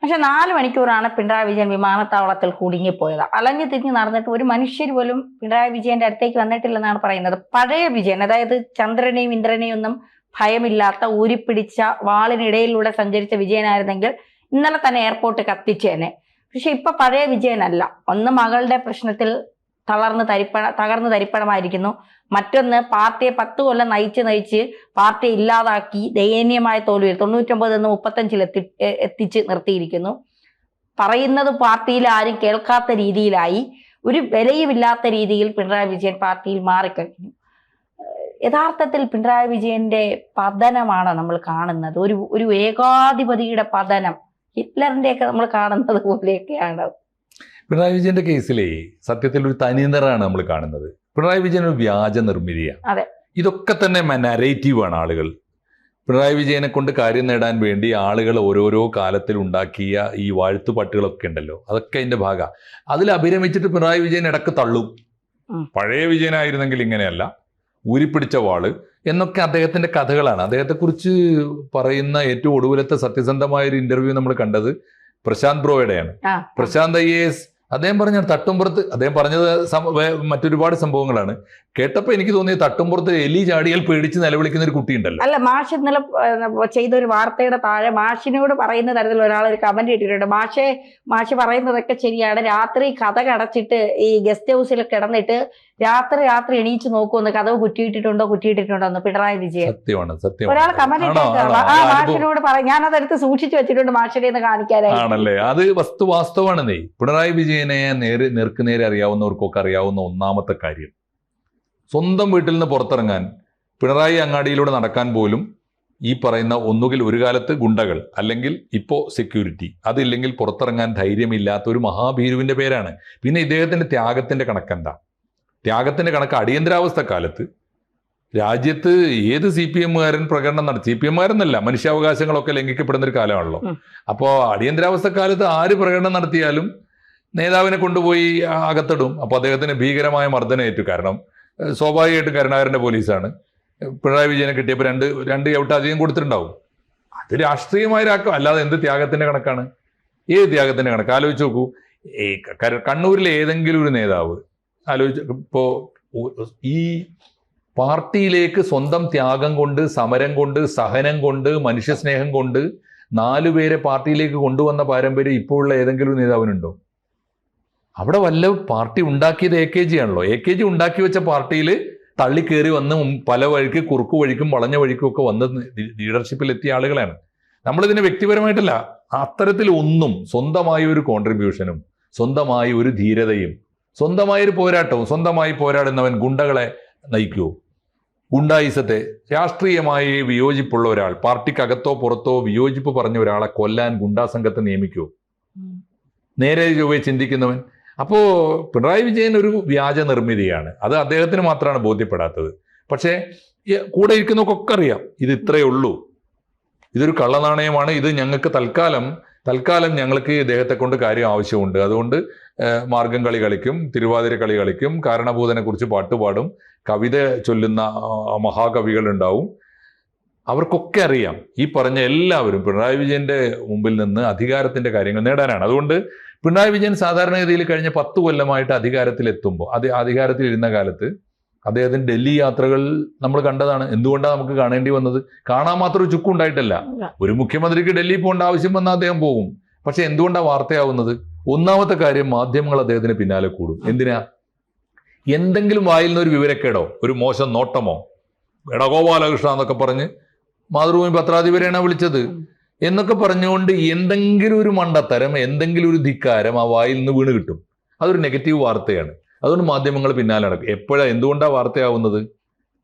പക്ഷെ 4 മണിക്കൂറാണ് പിണറായി വിജയൻ വിമാനത്താവളത്തിൽ കുടുങ്ങിപ്പോയത്. അലഞ്ഞു തിരിഞ്ഞ് നടന്നിട്ട് ഒരു മനുഷ്യർ പോലും പിണറായി വിജയന്റെ അടുത്തേക്ക് വന്നിട്ടില്ലെന്നാണ് പറയുന്നത്. പഴയ വിജയൻ, അതായത് ചന്ദ്രനെയും ഇന്ദ്രനെയും ഒന്നും ഭയമില്ലാത്ത ഊരിപ്പിടിച്ച വാളിനിടയിലൂടെ സഞ്ചരിച്ച വിജയനായിരുന്നെങ്കിൽ ഇന്നലെ തന്നെ എയർപോർട്ട് കത്തിച്ചേനെ. പക്ഷെ ഇപ്പൊ പഴയ വിജയനല്ല. ഒന്ന് മകളുടെ പ്രശ്നത്തിൽ തകർന്ന് തരിപ്പണമായിരിക്കുന്നു. മറ്റൊന്ന് പാർട്ടിയെ 10 കൊല്ലം നയിച്ച് പാർട്ടിയെ ഇല്ലാതാക്കി ദയനീയമായ തോൽവിയിൽ 99 നിന്ന് 35 എത്തിച്ച് നിർത്തിയിരിക്കുന്നു. പറയുന്നത് പാർട്ടിയിൽ ആരും കേൾക്കാത്ത രീതിയിലായി. ഒരു വിലയുമില്ലാത്ത രീതിയിൽ പിണറായി വിജയൻ പാർട്ടിയിൽ മാറിക്കഴിഞ്ഞു. യഥാർത്ഥത്തിൽ പിണറായി വിജയന്റെ പതനമാണ് നമ്മൾ കാണുന്നത്. ഒരു ഏകാധിപതിയുടെ പതനം, ഹിറ്റ്ലറിന്റെയൊക്കെ നമ്മൾ കാണുന്നത് പോലെയൊക്കെയാണ്. പിണറായി വിജയന്റെ കേസിലെ സത്യത്തിൽ ഒരു തനിനിറാണ് നമ്മൾ കാണുന്നത്. പിണറായി വിജയൻ ഒരു വ്യാജ നിർമ്മിതിയാണ്. അതെ, ഇതൊക്കെ തന്നെ നരേറ്റീവാണ്. ആളുകൾ പിണറായി വിജയനെ കൊണ്ട് കാര്യം നേടാൻ വേണ്ടി ആളുകൾ ഓരോരോ കാലത്തിൽ ഉണ്ടാക്കിയ ഈ വാഴ്ത്തുപാട്ടുകളൊക്കെ ഉണ്ടല്ലോ, അതൊക്കെ അതിന്റെ ഭാഗമാണ്. അതിൽ അഭിരമിച്ചിട്ട് പിണറായി വിജയൻ ഇടക്ക് തള്ളും. പഴയ വിജയനായിരുന്നെങ്കിൽ ഇങ്ങനെയല്ല, ഊരിപ്പിടിച്ച വാള് എന്നൊക്കെ അദ്ദേഹത്തിന്റെ കഥകളാണ്. അദ്ദേഹത്തെക്കുറിച്ച് പറയുന്ന ഏറ്റവും ഒടുവിലത്തെ സത്യസന്ധമായ ഒരു ഇന്റർവ്യൂ നമ്മൾ കണ്ടത് പ്രശാന്ത് ബ്രോയുടെയാണ്. പ്രശാന്ത് IAS അദ്ദേഹം പറഞ്ഞ തട്ടുംപുറത്ത്, അദ്ദേഹം പറഞ്ഞത് മറ്റൊരുപാട് സംഭവങ്ങളാണ്. കേട്ടപ്പോ എനിക്ക് തോന്നിയത് തട്ടുംപുറത്ത് എലി ചാടിയാൽ പേടിച്ച് നിലവിളിക്കുന്ന ഒരു കുട്ടി ഉണ്ടല്ലോ. അല്ല, മാഷ് ഇന്നലെ ചെയ്ത ഒരു വാർത്തയുടെ താഴെ മാഷിനോട് പറയുന്ന തരത്തിൽ ഒരാളൊരു കമന്റ് ഇട്ടിട്ടുണ്ട്. മാഷ് പറയുന്നതൊക്കെ ശരിയാണ്. രാത്രി കഥ അടച്ചിട്ട് ഈ ഗസ്റ്റ് ഹൗസിൽ കിടന്നിട്ട് രാത്രി എണീച്ച് നോക്കുമെന്ന്, കഥവ് കുറ്റിയിട്ടിട്ടുണ്ടോ എന്ന് പിണറായി വിജയൻ. സത്യമാണ്. ഒരാൾ കമന്റ് ഇട്ടിട്ടുള്ള മാഷിനോട് പറയും. ഞാനതെടുത്ത് സൂക്ഷിച്ചു വെച്ചിട്ടുണ്ട് മാഷിനെ എന്ന് കാണിക്കാനായി. ആണല്ലേ, അത് വാസ്തവമാണെന്നേ. പിണറായി വിജയനെ നേർക്കുനേരെ അറിയാവുന്നവർക്കൊക്കെ അറിയാവുന്ന ഒന്നാമത്തെ കാര്യം, സ്വന്തം വീട്ടിൽ നിന്ന് പുറത്തിറങ്ങാൻ, പിണറായി അങ്ങാടിയിലൂടെ നടക്കാൻ പോലും ഈ പറയുന്ന ഒന്നുകിൽ ഒരു കാലത്ത് ഗുണ്ടകൾ, അല്ലെങ്കിൽ ഇപ്പോൾ സെക്യൂരിറ്റി, അതില്ലെങ്കിൽ പുറത്തിറങ്ങാൻ ധൈര്യമില്ലാത്ത ഒരു മഹാഭീരുവിന്റെ പേരാണ്. പിന്നെ ഇദ്ദേഹത്തിന്റെ ത്യാഗത്തിന്റെ കണക്കെന്താ? ത്യാഗത്തിന്റെ കണക്ക് അടിയന്തരാവസ്ഥ കാലത്ത് രാജ്യത്ത് ഏത് CPM-കാരൻ പ്രകടനം നടത്തി, CPM-കാരെന്നല്ല, മനുഷ്യാവകാശങ്ങളൊക്കെ ലംഘിക്കപ്പെടുന്ന ഒരു കാലമാണല്ലോ. അപ്പോൾ അടിയന്തരാവസ്ഥ കാലത്ത് ആര് പ്രകടനം നടത്തിയാലും നേതാവിനെ കൊണ്ടുപോയി അകത്തിടും. അപ്പോൾ അദ്ദേഹത്തിന് ഭീകരമായ മർദ്ദനമേറ്റു. കാരണം സ്വാഭാവികമായിട്ടും കരുണാകരന്റെ പോലീസാണ്. പിണറായി വിജയനെ കിട്ടിയപ്പോൾ രണ്ട് ചവിട്ട് അധികം കൊടുത്തിട്ടുണ്ടാവും. അത് രാഷ്ട്രീയമായൊരാക്കം, അല്ലാതെ എന്ത് ത്യാഗത്തിന്റെ കണക്കാണ്? ഏത് ത്യാഗത്തിന്റെ കണക്ക്? ആലോചിച്ച് നോക്കൂ. കണ്ണൂരിലെ ഏതെങ്കിലും ഒരു നേതാവ് ഇപ്പോ ഈ പാർട്ടിയിലേക്ക് സ്വന്തം ത്യാഗം കൊണ്ട്, സമരം കൊണ്ട്, സഹനം കൊണ്ട്, മനുഷ്യസ്നേഹം കൊണ്ട് 4 പേരെ പാർട്ടിയിലേക്ക് കൊണ്ടുവന്ന പാരമ്പര്യം ഇപ്പോഴുള്ള ഏതെങ്കിലും നേതാവിനുണ്ടോ? അവിടെ വല്ല പാർട്ടി ഉണ്ടാക്കിയത് AKG ആണല്ലോ. AKG ഉണ്ടാക്കി വെച്ച പാർട്ടിയിൽ തള്ളിക്കേറി വന്ന് പല വഴിക്ക്, കുറുക്കു വഴിക്കും വളഞ്ഞ വഴിക്കും ഒക്കെ വന്ന് ലീഡർഷിപ്പിൽ എത്തിയ ആളുകളാണ്. നമ്മളിതിനെ വ്യക്തിപരമായിട്ടല്ല, അത്തരത്തിൽ ഒന്നും സ്വന്തമായ ഒരു കോൺട്രിബ്യൂഷനും, സ്വന്തമായ ഒരു ധീരതയും, സ്വന്തമായൊരു പോരാട്ടവും, സ്വന്തമായി പോരാടുന്നവൻ ഗുണ്ടകളെ നയിക്കുമോ? ഗുണ്ടായിസത്തെ, രാഷ്ട്രീയമായി വിയോജിപ്പുള്ള ഒരാൾ, പാർട്ടിക്കകത്തോ പുറത്തോ വിയോജിപ്പ് പറഞ്ഞ ഒരാളെ കൊല്ലാൻ ഗുണ്ടാ സംഘത്തെ നിയമിക്കുമോ? നേരെ ചൊവ്വേ ചിന്തിക്കുന്നവൻ. അപ്പോ പിണറായി വിജയൻ ഒരു വ്യാജ നിർമ്മിതിയാണ്. അത് അദ്ദേഹത്തിന് മാത്രമാണ് ബോധ്യപ്പെടാത്തത്. പക്ഷേ കൂടെ ഇരിക്കുന്നവർക്കൊക്കെ അറിയാം ഇത് ഇത്രയേ ഉള്ളൂ, ഇതൊരു കള്ളനാണയമാണ്. ഇത് ഞങ്ങൾക്ക് തൽക്കാലം ഞങ്ങൾക്ക് ഇദ്ദേഹത്തെ കൊണ്ട് കാര്യം ആവശ്യമുണ്ട്. അതുകൊണ്ട് മാർഗം കളി കളിക്കും, തിരുവാതിര കളി കളിക്കും, കാരണഭൂതനെ കുറിച്ച് പാട്ടുപാടും, കവിത ചൊല്ലുന്ന മഹാകവികളുണ്ടാവും. അവർക്കൊക്കെ അറിയാം ഈ പറഞ്ഞ എല്ലാവരും പിണറായി വിജയന്റെ മുമ്പിൽ നിന്ന് അധികാരത്തിന്റെ കാര്യങ്ങൾ നേടാനാണ്. അതുകൊണ്ട് പിണറായി വിജയൻ സാധാരണഗതിയിൽ കഴിഞ്ഞ 10 കൊല്ലമായിട്ട് അധികാരത്തിലെത്തുമ്പോൾ, അധികാരത്തിലിരുന്ന കാലത്ത് അദ്ദേഹത്തിന് ഡൽഹി യാത്രകൾ നമ്മൾ കണ്ടതാണ്. എന്തുകൊണ്ടാണ് നമുക്ക് കാണേണ്ടി വന്നത്? കാണാൻ മാത്രം ചുക്കുണ്ടായിട്ടല്ല. ഒരു മുഖ്യമന്ത്രിക്ക് ഡൽഹി പോകേണ്ട ആവശ്യം വന്നാൽ അദ്ദേഹം പോകും. പക്ഷെ എന്തുകൊണ്ടാണ് വാർത്തയാവുന്നത്? ഒന്നാമത്തെ കാര്യം, മാധ്യമങ്ങൾ അദ്ദേഹത്തിന് പിന്നാലെ കൂടും. എന്തിനാ? എന്തെങ്കിലും വായിൽ നിന്ന് ഒരു വിവരക്കേടോ, ഒരു മോശം നോട്ടമോ, ഗോപാലകൃഷ്ണ എന്നൊക്കെ പറഞ്ഞ് മാതൃഭൂമി പത്രാധിപരെയാണ് വിളിച്ചത് എന്നൊക്കെ പറഞ്ഞുകൊണ്ട് എന്തെങ്കിലും ഒരു മണ്ടത്തരം, എന്തെങ്കിലും ഒരു ധിക്കാരം ആ വായിൽ നിന്ന് വീണ് കിട്ടും. അതൊരു നെഗറ്റീവ് വാർത്തയാണ്. അതുകൊണ്ട് മാധ്യമങ്ങൾ പിന്നാലെ നടക്കും. എന്തുകൊണ്ടാണ് വാർത്തയാവുന്നത്?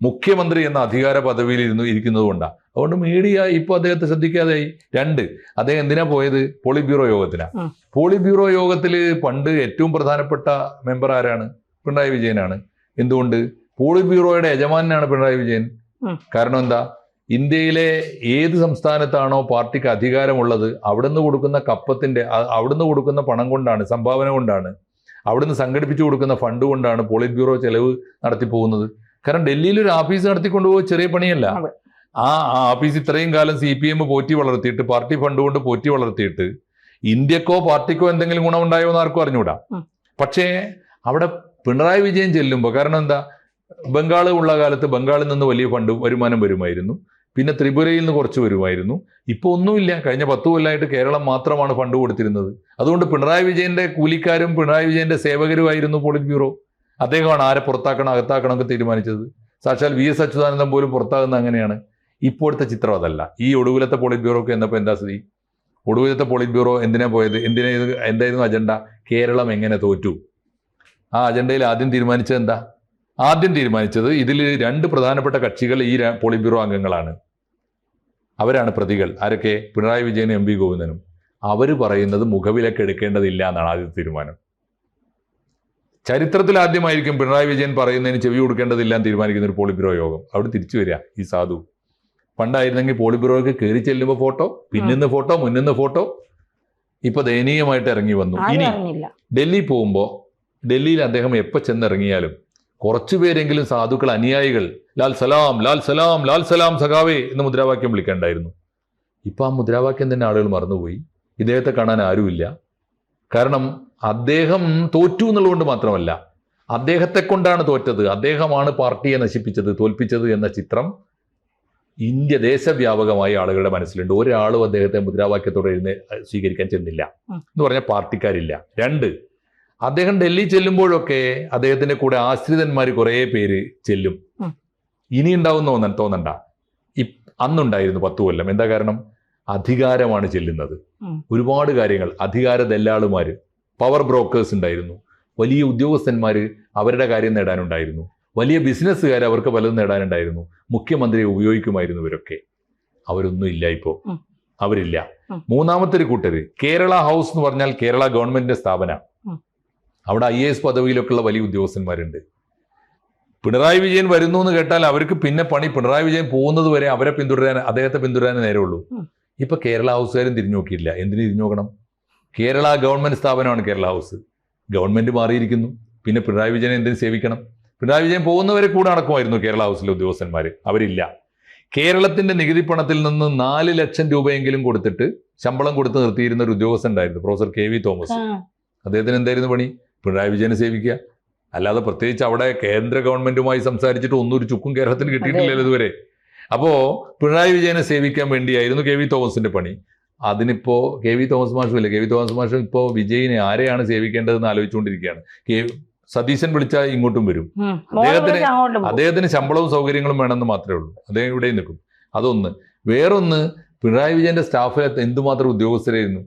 മുഖ്യമന്ത്രി എന്ന അധികാര പദവിയിൽ ഇരിക്കുന്നത് കൊണ്ടാണ്. അതുകൊണ്ട് മീഡിയ ഇപ്പോൾ അദ്ദേഹത്തെ ശ്രദ്ധിക്കാതെയായി. 2, അദ്ദേഹം എന്തിനാ പോയത്? പോളിറ്റ് ബ്യൂറോ യോഗത്തിനാണ്. പോളിറ്റ് ബ്യൂറോ യോഗത്തിൽ പണ്ട് ഏറ്റവും പ്രധാനപ്പെട്ട മെമ്പർ ആരാണ്? പിണറായി വിജയനാണ്. എന്തുകൊണ്ട്? പോളിറ്റ് ബ്യൂറോയുടെ യജമാനാണ് പിണറായി വിജയൻ. കാരണം എന്താ? ഇന്ത്യയിലെ ഏത് സംസ്ഥാനത്താണോ പാർട്ടിക്ക് അധികാരമുള്ളത് അവിടുന്ന് കൊടുക്കുന്ന അവിടുന്ന് കൊടുക്കുന്ന പണം കൊണ്ടാണ്, സംഭാവന കൊണ്ടാണ്, അവിടുന്ന് സംഘടിപ്പിച്ചു കൊടുക്കുന്ന ഫണ്ട് കൊണ്ടാണ് പോളിറ്റ് ബ്യൂറോ ചെലവ് നടത്തി പോകുന്നത്. കാരണം ഡൽഹിയിൽ ഒരു ആഫീസ് നടത്തിക്കൊണ്ടുപോകുക ചെറിയ പണിയല്ല. ആ ആഫീസ് ഇത്രയും കാലം CPM പോറ്റി വളർത്തിയിട്ട്, പാർട്ടി ഫണ്ട് കൊണ്ട് പോറ്റി വളർത്തിയിട്ട് ഇന്ത്യക്കോ പാർട്ടിക്കോ എന്തെങ്കിലും ഗുണമുണ്ടായോ എന്ന് ആർക്കും അറിഞ്ഞൂടാ. പക്ഷേ അവിടെ പിണറായി വിജയൻ ചെല്ലുമ്പോൾ, കാരണം എന്താ, ബംഗാൾ ഉള്ള കാലത്ത് ബംഗാളിൽ നിന്ന് വലിയ വരുമാനം വരുമായിരുന്നു, പിന്നെ ത്രിപുരയിൽ നിന്ന് കുറച്ച് വരുമായിരുന്നു. ഇപ്പോൾ ഒന്നുമില്ല. കഴിഞ്ഞ 10 കൊല്ലമായിട്ട് കേരളം മാത്രമാണ് ഫണ്ട് കൊടുത്തിരുന്നത്. അതുകൊണ്ട് പിണറായി വിജയന്റെ കൂലിക്കാരും പിണറായി വിജയന്റെ സേവകരുമായിരുന്നു പോളിറ്റ് ബ്യൂറോ. അദ്ദേഹമാണ് ആരെ പുറത്താക്കണം അകത്താക്കണം ഒക്കെ തീരുമാനിച്ചത്. സാക്ഷാൽ VS അച്യുതാനന്ദൻ പോലും പുറത്താകുന്ന അങ്ങനെയാണ്. ഇപ്പോഴത്തെ ചിത്രം അതല്ല. ഈ ഒടുവിലത്തെ പോളിറ്റ് ബ്യൂറോക്ക് എന്നപ്പോൾ എന്താ സ്ഥിതി? ഒടുവിലത്തെ പോളിറ്റ് ബ്യൂറോ എന്തിനാ പോയത്? എന്തായിരുന്നു അജണ്ട? കേരളം എങ്ങനെ തോറ്റു? ആ അജണ്ടയിൽ ആദ്യം തീരുമാനിച്ചത് എന്താ? ആദ്യം തീരുമാനിച്ചത് ഇതിൽ 2 പ്രധാനപ്പെട്ട കക്ഷികൾ ഈ പോളിറ്റ് ബ്യൂറോ അംഗങ്ങളാണ്. അവരാണ് പ്രതികൾ. ആരൊക്കെ? പിണറായി വിജയനും MV ഗോവിന്ദനും. അവർ പറയുന്നത് മുഖവിലക്ക് എടുക്കേണ്ടതില്ല എന്നാണ് ആദ്യത്തെ തീരുമാനം. ചരിത്രത്തിൽ ആദ്യമായിരിക്കും പിണറായി വിജയൻ പറയുന്നതിന് ചെവി കൊടുക്കേണ്ടതില്ല എന്ന് തീരുമാനിക്കുന്ന ഒരു പോളിറ്റ് ബ്യൂറോ യോഗം. അവിടെ തിരിച്ചു വരിക ഈ സാധു. പണ്ടായിരുന്നെങ്കിൽ പോളിറ്റ് ബ്യൂറോയ്ക്ക് കയറി ചെല്ലുമ്പോൾ ഫോട്ടോ, പിന്നിന്ന് ഫോട്ടോ, മുന്നിന്ന് ഫോട്ടോ. ഇപ്പൊ ദയനീയമായിട്ട് ഇറങ്ങി വന്നു. ഇനി ഡൽഹി പോകുമ്പോൾ, ഡൽഹിയിൽ അദ്ദേഹം എപ്പോൾ ചെന്നിറങ്ങിയാലും കുറച്ചുപേരെങ്കിലും സാധുക്കൾ, അനുയായികൾ ലാൽ സലാം ലാൽ സലാം ലാൽ സലാം സഖാവേ എന്ന് മുദ്രാവാക്യം വിളിക്കേണ്ടായിരുന്നു. ഇപ്പൊ ആ മുദ്രാവാക്യം തന്നെ ആളുകൾ മറന്നുപോയി. ഇദ്ദേഹത്തെ കാണാൻ ആരുമില്ല. കാരണം അദ്ദേഹം തോറ്റു എന്നുള്ളതുകൊണ്ട് മാത്രമല്ല, അദ്ദേഹത്തെ കൊണ്ടാണ് തോറ്റത്, അദ്ദേഹമാണ് പാർട്ടിയെ നശിപ്പിച്ചത്, തോൽപ്പിച്ചത് എന്ന ചിത്രം ഇന്ത്യ ദേശവ്യാപകമായി ആളുകളുടെ മനസ്സിലുണ്ട്. ഒരാളും അദ്ദേഹത്തെ മുദ്രാവാക്യത്തോടെ സ്വീകരിക്കാൻ ചെന്നില്ല എന്ന് പറഞ്ഞാൽ പാർട്ടിക്കാരില്ല. 2, അദ്ദേഹം ഡൽഹി ചെല്ലുമ്പോഴൊക്കെ അദ്ദേഹത്തിന്റെ കൂടെ ആശ്രിതന്മാർ കുറേ പേര് ചെല്ലും. ഇനി ഉണ്ടാവും തോന്നണ്ട. അന്നുണ്ടായിരുന്നു 10 കൊല്ലം. എന്താ കാരണം? അധികാരമാണ് ചെല്ലുന്നത്. ഒരുപാട് കാര്യങ്ങൾ, അധികാര ദല്ലാളുമാര്, പവർ ബ്രോക്കേഴ്സ് ഉണ്ടായിരുന്നു, വലിയ ഉദ്യോഗസ്ഥന്മാർ അവരുടെ കാര്യം നേടാനുണ്ടായിരുന്നു, വലിയ ബിസിനസ്സുകാർ അവർക്ക് പലതും നേടാനുണ്ടായിരുന്നു. മുഖ്യമന്ത്രിയെ ഉപയോഗിക്കുമായിരുന്നു ഇവരൊക്കെ. അവരൊന്നും ഇല്ല ഇപ്പോൾ. അവരില്ല. 3ാമത്തെ ഒരു കൂട്ടര്, കേരള ഹൗസ് എന്ന് പറഞ്ഞാൽ കേരള ഗവൺമെന്റിന്റെ സ്ഥാപന. അവിടെ IAS പദവിയിലൊക്കെയുള്ള വലിയ ഉദ്യോഗസ്ഥന്മാരുണ്ട്. പിണറായി വിജയൻ വരുന്നു എന്ന് കേട്ടാൽ അവർക്ക് പിന്നെ പണി പിണറായി വിജയൻ പോകുന്നത് വരെ അവരെ അദ്ദേഹത്തെ പിന്തുടരാനേ നേരമുള്ളൂ. ഇപ്പൊ കേരള ഹൗസുകാരും തിരിഞ്ഞു നോക്കിയില്ല. എന്തിനു തിരിഞ്ഞു നോക്കണം? കേരള ഗവൺമെന്റ് സ്ഥാപനമാണ് കേരള ഹൗസ്. ഗവൺമെന്റ് മാറിയിരിക്കുന്നു. പിന്നെ പിണറായി വിജയനെ എന്തിനു സേവിക്കണം? പിണറായി വിജയൻ പോകുന്നവരെ കൂടെ നടക്കുമായിരുന്നു കേരള ഹൗസിലെ ഉദ്യോഗസ്ഥന്മാർ. അവരില്ല. കേരളത്തിന്റെ നികുതി പണത്തിൽ നിന്ന് 4 ലക്ഷം രൂപയെങ്കിലും കൊടുത്തിട്ട് ശമ്പളം കൊടുത്ത് നിർത്തിയിരുന്ന ഒരു ഉദ്യോഗസ്ഥൻ ഉണ്ടായിരുന്നു, പ്രൊഫസർ KV തോമസ്. അദ്ദേഹത്തിന് എന്തായിരുന്നു പണി? പിണറായി വിജയനെ സേവിക്കുക. അല്ലാതെ പ്രത്യേകിച്ച് അവിടെ കേന്ദ്ര ഗവൺമെന്റുമായി സംസാരിച്ചിട്ട് ഒന്നും ഒരു ചുക്കും കേരളത്തിന് കിട്ടിയിട്ടില്ലല്ലോ ഇതുവരെ. അപ്പോ പിണറായി വിജയനെ സേവിക്കാൻ വേണ്ടിയായിരുന്നു KV തോമസിന്റെ പണി. അതിനിപ്പോ KV തോമസ് മാഷും ഇല്ല. KV തോമസ് മാഷും ഇപ്പോൾ വിജയിനെ ആരെയാണ് സേവിക്കേണ്ടതെന്ന് ആലോചിച്ചുകൊണ്ടിരിക്കുകയാണ്. സതീശൻ വിളിച്ചാൽ ഇങ്ങോട്ടും വരും. അദ്ദേഹത്തിന് ശമ്പളവും സൗകര്യങ്ങളും വേണമെന്ന് മാത്രമേ ഉള്ളൂ. അദ്ദേഹം ഇവിടെ നിൽക്കും. അതൊന്ന്. വേറൊന്ന്, പിണറായി വിജയന്റെ സ്റ്റാഫിൽ എന്തുമാത്രം ഉദ്യോഗസ്ഥരായിരുന്നു.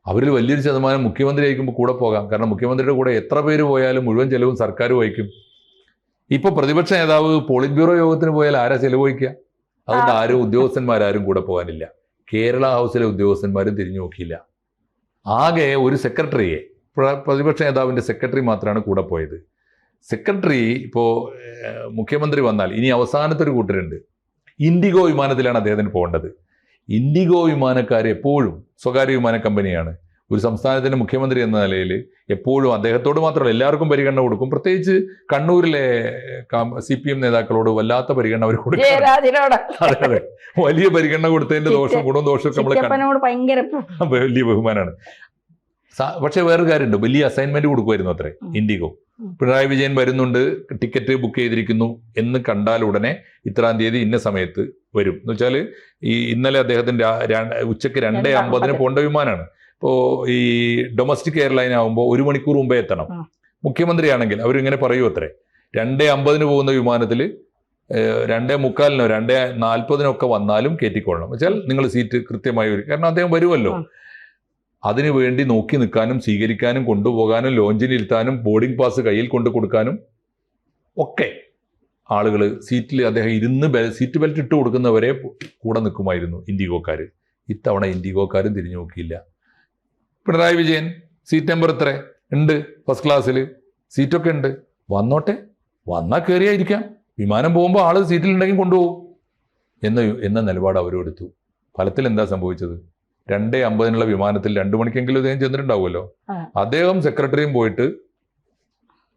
അവരിൽ വലിയൊരു ശതമാനം മുഖ്യമന്ത്രി അയക്കുമ്പോൾ കൂടെ പോകാം. കാരണം മുഖ്യമന്ത്രിയുടെ കൂടെ എത്ര പേര് പോയാലും മുഴുവൻ ചെലവും സർക്കാർ വഹിക്കും. ഇപ്പൊ പ്രതിപക്ഷ നേതാവ് പോളിറ്റ് ബ്യൂറോ യോഗത്തിന് പോയാൽ ആരാ ചെലവ് വഹിക്കുക? അതുകൊണ്ട് ആരും ഉദ്യോഗസ്ഥന്മാരും കൂടെ പോകാനില്ല. കേരള ഹൗസിലെ ഉദ്യോഗസ്ഥന്മാരും തിരിഞ്ഞു നോക്കിയില്ല. ആകെ ഒരു സെക്രട്ടറിയെ, പ്രതിപക്ഷ നേതാവിന്റെ സെക്രട്ടറി മാത്രമാണ് കൂടെ പോയത്. സെക്രട്ടറി ഇപ്പോൾ മുഖ്യമന്ത്രി വന്നാൽ ഇനി അവസാനത്തെ ഒരു കൂട്ടരുണ്ട്. ഇൻഡിഗോ വിമാനത്തിലാണ് അദ്ദേഹത്തിന് പോകേണ്ടത്. ഇൻഡിഗോ വിമാനക്കാർ എപ്പോഴും സ്വകാര്യ വിമാന കമ്പനിയാണ്. ഒരു സംസ്ഥാനത്തിന്റെ മുഖ്യമന്ത്രി എന്ന നിലയിൽ എപ്പോഴും അദ്ദേഹത്തോട് മാത്രമല്ല എല്ലാവർക്കും പരിഗണന കൊടുക്കും. പ്രത്യേകിച്ച് കണ്ണൂരിലെ CPM നേതാക്കളോട് വല്ലാത്ത പരിഗണന അവർ കൊടുക്കും. അതെ, വലിയ പരിഗണന കൊടുത്തതിന്റെ ഗുണവും ദോഷവും നമ്മൾ വലിയ ബഹുമാനാണ്. പക്ഷെ വേറൊരു കാര്യമുണ്ട്, വലിയ അസൈൻമെന്റ് കൊടുക്കുമായിരുന്നു അത്രേ ഇൻഡിഗോ. പിണറായി വിജയൻ വരുന്നുണ്ട്, ടിക്കറ്റ് ബുക്ക് ചെയ്തിരിക്കുന്നു എന്ന് കണ്ടാൽ ഉടനെ ഇത്രാം തീയതി ഇന്ന സമയത്ത് വരും എന്ന് വെച്ചാൽ ഇന്നലെ അദ്ദേഹത്തിന്റെ ഉച്ചയ്ക്ക് 2:50 പോകേണ്ട വിമാനമാണ്. ഇപ്പോൾ ഈ ഡൊമസ്റ്റിക് എയർലൈൻ ആകുമ്പോൾ 1 മണിക്കൂർ മുമ്പേ എത്തണം. മുഖ്യമന്ത്രിയാണെങ്കിൽ അവരിങ്ങനെ പറയൂ അത്രേ, 2:50 പോകുന്ന വിമാനത്തിൽ 2:45 2:40 വന്നാലും കയറ്റിക്കൊള്ളണം. വെച്ചാൽ നിങ്ങൾ സീറ്റ് കൃത്യമായി വരും. കാരണം അദ്ദേഹം വരുമല്ലോ. അതിനു വേണ്ടി നോക്കി നിൽക്കാനും സ്വീകരിക്കാനും കൊണ്ടുപോകാനും ലോഞ്ചിലിരുത്താനും ബോർഡിംഗ് പാസ് കയ്യിൽ കൊണ്ടു കൊടുക്കാനും ഒക്കെ ആളുകൾ സീറ്റിൽ അദ്ദേഹം ഇരുന്ന് സീറ്റ് ബെൽറ്റ് ഇട്ട് കൊടുക്കുന്നവരെ കൂടെ നിൽക്കുമായിരുന്നു ഇൻഡിഗോക്കാർ. ഇത്തവണ ഇൻഡിഗോക്കാരും തിരിഞ്ഞു നോക്കിയില്ല. പിണറായി വിജയൻ സീറ്റ് നമ്പർ എത്ര ഉണ്ട്? ഫസ്റ്റ് ക്ലാസ്സിൽ സീറ്റൊക്കെ ഉണ്ട്, വന്നോട്ടെ, വന്നാൽ കയറിയായിരിക്കാം, വിമാനം പോകുമ്പോൾ ആള് സീറ്റിലുണ്ടെങ്കിൽ കൊണ്ടുപോകും എന്ന നിലപാട് അവരെടുത്തു. ഫലത്തിൽ എന്താ സംഭവിച്ചത്? 2:50 വിമാനത്തിൽ 2 മണിക്കെങ്കിലും അദ്ദേഹം ചെന്നിട്ടുണ്ടാവുമല്ലോ. അദ്ദേഹം സെക്രട്ടറിയും പോയിട്ട്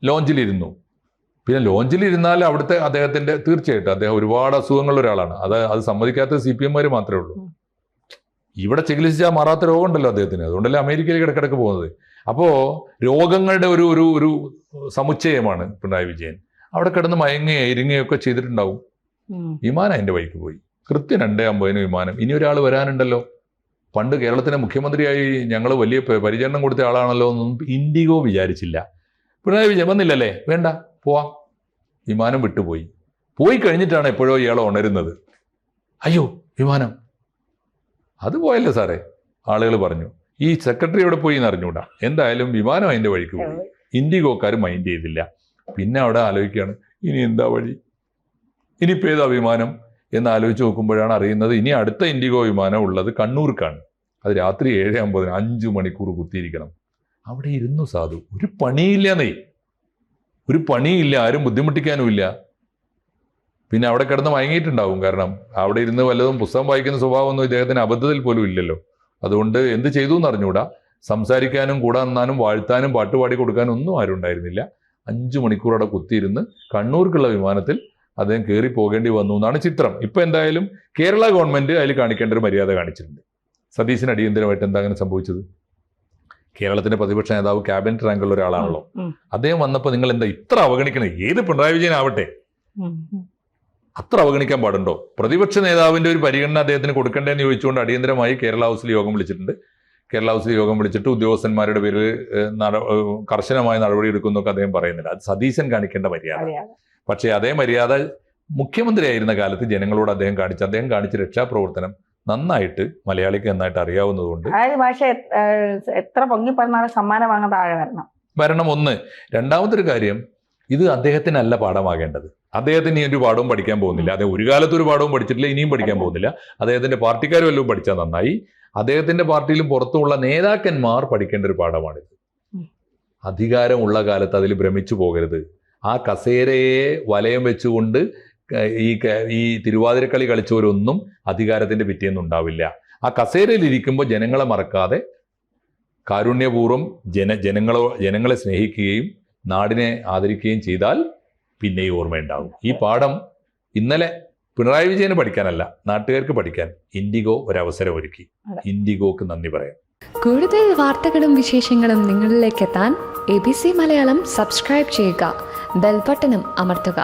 ലോഞ്ചിലിരുന്നു. പിന്നെ ലോഞ്ചിലിരുന്നാൽ അവിടുത്തെ അദ്ദേഹത്തിന്റെ തീർച്ചയായിട്ടും അദ്ദേഹം ഒരുപാട് അസുഖങ്ങളുള്ള ഒരാളാണ്. അത് സമ്മതിക്കാത്ത CPM മാത്രമേ ഉള്ളൂ. ഇവിടെ ചികിത്സിച്ചാൽ മാറാത്ത രോഗമുണ്ടല്ലോ അദ്ദേഹത്തിന്, അതുകൊണ്ടല്ലേ അമേരിക്കയിലേക്ക് ഇടക്കിടക്ക് പോകുന്നത്. അപ്പോൾ രോഗങ്ങളുടെ ഒരു ഒരു ഒരു സമുച്ചയമാണ് പിണറായി വിജയൻ. അവിടെ കിടന്ന് മയങ്ങുകയോ ഇരിങ്ങുകയൊക്കെ ചെയ്തിട്ടുണ്ടാവും. വിമാനം അതിൻ്റെ വഴിക്ക് പോയി. കൃത്യം 2:50 വിമാനം. ഇനി ഒരാൾ വരാനുണ്ടല്ലോ. പണ്ട് കേരളത്തിലെ മുഖ്യമന്ത്രിയായി ഞങ്ങൾ വലിയ പരിചരണം കൊടുത്ത ആളാണല്ലോ എന്നൊന്നും ഇൻഡിഗോ വിചാരിച്ചില്ല. പിണറായി വിജയൻ വന്നില്ലല്ലേ, വേണ്ട പോവാം. വിമാനം വിട്ടുപോയി. പോയി കഴിഞ്ഞിട്ടാണ് എപ്പോഴോ ഇയാളെ ഉണരുന്നത്. അയ്യോ വിമാനം അത് പോയല്ലേ സാറേ, ആളുകൾ പറഞ്ഞു. ഈ സെക്രട്ടറി എവിടെ പോയി എന്ന് അറിഞ്ഞൂടാ. എന്തായാലും വിമാനം അതിൻ്റെ വഴിക്ക് പോയി. ഇൻഡിഗോക്കാർ മൈൻഡ് ചെയ്തില്ല. പിന്നെ അവിടെ ആലോചിക്കുകയാണ്, ഇനി എന്താ വഴി, ഇനിയിപ്പോൾ ഏതാ വിമാനം എന്ന് ആലോചിച്ച് നോക്കുമ്പോഴാണ് അറിയുന്നത് ഇനി അടുത്ത ഇൻഡിഗോ വിമാനം ഉള്ളത് കണ്ണൂർക്കാണ്. അത് രാത്രി 7:50, 5 മണിക്കൂർ കുത്തിയിരിക്കണം. അവിടെ ഇരുന്നു സാധു. ഒരു പണിയില്ല, ഒരു പണിയില്ല, ആരും ബുദ്ധിമുട്ടിക്കാനുമില്ല. പിന്നെ അവിടെ കിടന്ന് മയങ്ങിയിട്ടുണ്ടാവും. കാരണം അവിടെ ഇരുന്ന് വല്ലതും പുസ്തകം വായിക്കുന്ന സ്വഭാവമൊന്നും ഇദ്ദേഹത്തിന് അബദ്ധത്തിൽ പോലും ഇല്ലല്ലോ. അതുകൊണ്ട് എന്ത് ചെയ്തു എന്ന് അറിഞ്ഞുകൂടാ. സംസാരിക്കാനും കൂടെ നിന്നാനും വാഴ്ത്താനും പാട്ടുപാടി കൊടുക്കാനും ഒന്നും ആരും ഉണ്ടായിരുന്നില്ല. 5 മണിക്കൂർ അവിടെ കുത്തിയിരുന്ന് കണ്ണൂർക്കുള്ള വിമാനത്തിൽ അദ്ദേഹം കയറി പോകേണ്ടി വന്നു എന്നാണ് ചിത്രം. ഇപ്പം എന്തായാലും കേരള ഗവൺമെൻറ് അതിൽ കാണിക്കേണ്ട ഒരു മര്യാദ കാണിച്ചിട്ടുണ്ട്. സതീശന് അടിയന്തരമായിട്ട് എന്താ അങ്ങനെ സംഭവിച്ചത്? കേരളത്തിന്റെ പ്രതിപക്ഷ നേതാവ് ക്യാബിനറ്റ് റാങ്കുള്ള ഒരാളാണല്ലോ. അദ്ദേഹം വന്നപ്പോൾ നിങ്ങൾ എന്താ ഇത്ര അവഗണിക്കണേ? ഏത് പിണറായി വിജയൻ ആവട്ടെ, അത്ര അവഗണിക്കാൻ പാടുണ്ടോ? പ്രതിപക്ഷ നേതാവിന്റെ ഒരു പരിഗണന അദ്ദേഹത്തിന് കൊടുക്കണ്ടേന്ന് ചോദിച്ചുകൊണ്ട് അടിയന്തരമായി കേരള ഹൗസിൽ യോഗം വിളിച്ചിട്ടുണ്ട്. കേരള ഹൗസിൽ യോഗം വിളിച്ചിട്ട് ഉദ്യോഗസ്ഥന്മാരുടെ പേരിൽ കർശനമായ നടപടി എടുക്കുന്നൊക്കെ അദ്ദേഹം പറയുന്നില്ല. അത് സതീശൻ കാണിക്കേണ്ട മര്യാദ. പക്ഷേ അതേ മര്യാദ മുഖ്യമന്ത്രിയായിരുന്ന കാലത്ത് ജനങ്ങളോട് അദ്ദേഹം കാണിച്ച രക്ഷാപ്രവർത്തനം നന്നായിട്ട് മലയാളിക്ക് നന്നായിട്ട് അറിയാവുന്നതുകൊണ്ട് ഭാഷ എത്ര പൊങ്ങി പറഞ്ഞാലും സമ്മാനം വാങ്ങാൻ താഴെ വരണം. ഒന്ന്. രണ്ടാമതൊരു കാര്യം, ഇത് അദ്ദേഹത്തിനല്ല പാഠമാകേണ്ടത്. അദ്ദേഹത്തിന് ഈ ഒരു പാഠവും പഠിക്കാൻ പോകുന്നില്ല. അദ്ദേഹം ഒരു കാലത്ത് ഒരു പാഠവും പഠിച്ചിട്ടില്ല, ഇനിയും പഠിക്കാൻ പോകുന്നില്ല. അദ്ദേഹത്തിന്റെ പാർട്ടിക്കാർ വല്ലതും പഠിച്ചാൽ നന്നായി. അദ്ദേഹത്തിന്റെ പാർട്ടിയിലും പുറത്തുമുള്ള നേതാക്കന്മാർ പഠിക്കേണ്ട ഒരു പാഠമാണിത്. അധികാരമുള്ള കാലത്ത് അതിൽ ഭ്രമിച്ചു പോകരുത്. ആ കസേരയെ വലയം വെച്ചുകൊണ്ട് ഈ തിരുവാതിരക്കളി കളിച്ചവരൊന്നും അധികാരത്തിന്റെ പിറ്റേന്നും ഉണ്ടാവില്ല. ആ കസേരയിൽ ഇരിക്കുമ്പോൾ ജനങ്ങളെ മറക്കാതെ കാരുണ്യപൂർവ്വം ജനങ്ങളെ സ്നേഹിക്കുകയും നാടിനെ ആദരിക്കുകയും ചെയ്താൽ പിന്നെ ഈ ഓർമ്മയുണ്ടാകും. ഈ പാഠം ഇന്നലെ പിണറായി വിജയന് പഠിക്കാനല്ല, നാട്ടുകാർക്ക് പഠിക്കാൻ ഇൻഡിഗോ ഒരവസരം ഒരുക്കി. ഇൻഡിഗോക്ക് നന്ദി പറയാം. കൂടുതൽ വാർത്തകളും വിശേഷങ്ങളും നിങ്ങളിലേക്ക് എത്താൻ ABC മലയാളം സബ്സ്ക്രൈബ് ചെയ്യുക, ബെൽബട്ടനും അമർത്തുക.